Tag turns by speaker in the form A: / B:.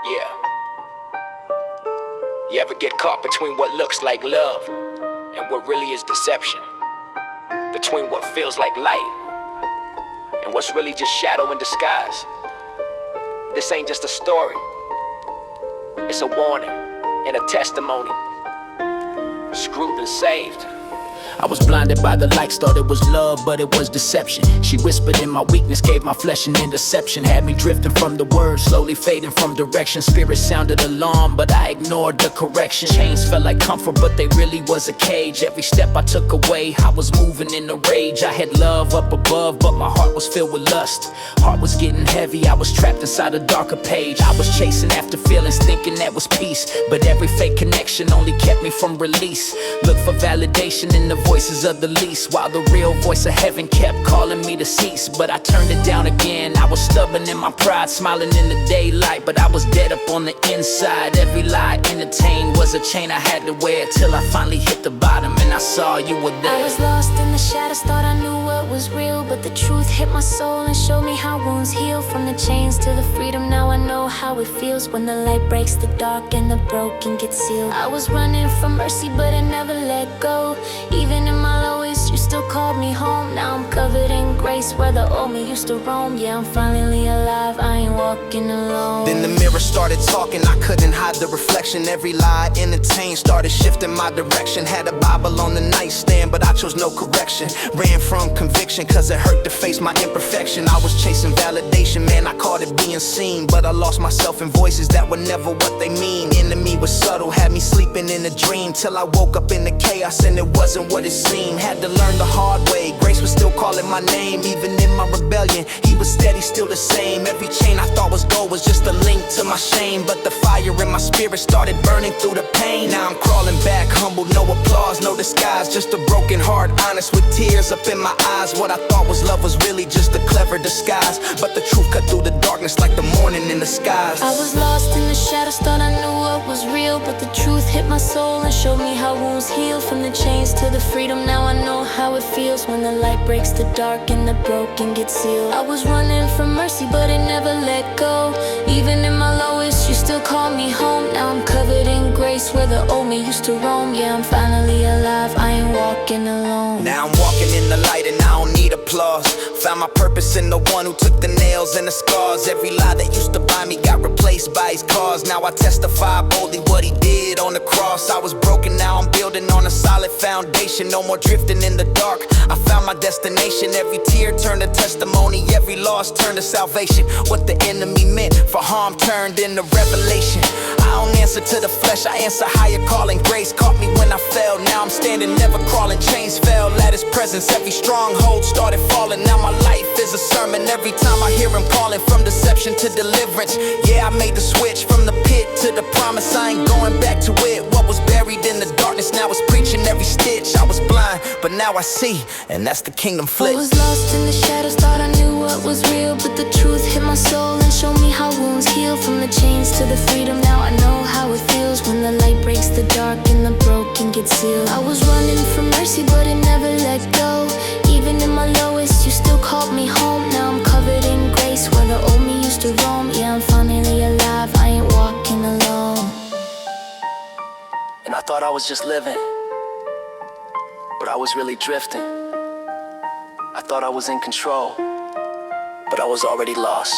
A: Yeah. You ever get caught between what looks like love and what really is deception? Between what feels like light and what's really just shadow in disguise? This ain't just a story. It's a warning and a testimony. Screwed and saved. I was blinded by the lights, thought it was love, but it was deception. She whispered in my weakness, gave my flesh an interception. Had me drifting from the word, slowly fading from direction. Spirit sounded alarm, but I ignored the correction. Chains felt like comfort, but they really was a cage. Every step I took away, I was moving in a rage. I had love up above, but my heart was filled with lust. Heart was getting heavy, I was trapped inside a darker page. I was chasing after feelings, thinking that was peace, but every fake connection only kept me from release. Look for validation in the voices of the least, while the real voice of heaven kept calling me to cease. But I turned it down again. I was stubborn in my pride, smiling in the daylight, but I was dead up on the inside. Every lie I entertained was a chain I had to wear, till I finally hit the bottom and I saw you were there.
B: I was lost in the shadows, thought I knew what was real, but the truth hit my soul and showed me how wounds heal. From the chains to the freedom, now I know how it feels when the light breaks the dark and the broken get sealed. I was running from mercy, but I never let go. Even in my lowest, you still called me home. Now I'm covered in grace where the old me used to roam. Yeah, I'm finally alive, I ain't walking alone.
C: Then the mirror started talking, I couldn't hide the reflection. Every lie I entertained started shifting my direction. Had a Bible on the nightstand, but I chose no correction. Ran from conviction, cause it hurt to face my imperfection. I was chasing validation, man, I called it being seen, but I lost myself in voices that were never what they mean. Enemy was subtle, had me sleeping in a dream, till I woke up in the chaos and it wasn't what it seemed. Had to learn the hard way, grace was still calling my name. Even in my rebellion, he was steady, still the same. Every chain I thought was gold was just a link to my shame, but the fire in my spirit started burning through the pain. Now I'm crawling back, humble, no applause, no disguise, just a broken heart, honest with tears up in my eyes. What I thought was love was really just a clever disguise, but the truth cut through the darkness like the morning in the skies.
B: I was lost in the shadows, thought I knew what was real, but the truth hit my soul and showed me how wounds heal. From the chains to the freedom, now I know how it feels when the light breaks the dark and the broken get sealed. I was running from mercy, but it never let go. Even in my lowest, you still call me home. Now I'm covered in grace where the old me used to roam. Yeah, I'm finally alive, I ain't walking alone.
C: Now I'm walking in the light and I don't need applause. Found my purpose in the one who took the nails and the scars. Every lie that used to bind me got replaced by his cause. Now I testify boldly what he did on the cross. I was broken, now I'm building on a solid foundation. No more drifting in the dark, I found my destination. Every tear turned to testimony, every loss turned to salvation. What the enemy meant for harm turned into revelation. I don't answer to the flesh, I answer higher calling. Grace caught me when I fell, now I'm standing never crawling. Chains fell at his presence, every stronghold started falling. Now my life is a sermon, every time I hear him calling. From deception to deliverance, yeah, I made the switch. From the pit to the promise, I ain't going back to it. What was buried in the darkness, now it's preaching every stitch. I was blind, but now I see, and that's the kingdom flip.
B: I was lost in the shadows, thought I knew what was real, but the truth hit my soul and showed me how wounds heal. From the chains to the freedom, now I know how it feels when the light breaks the dark and the broken get sealed. I was running from mercy, but it never let go. Even in my lowest, you still called me home. Now I'm covered in grace where the old me used to roam. Yeah, I'm finally alive, I ain't walking alone.
A: And I thought I was just living, but I was really drifting. I thought I was in control, but I was already lost.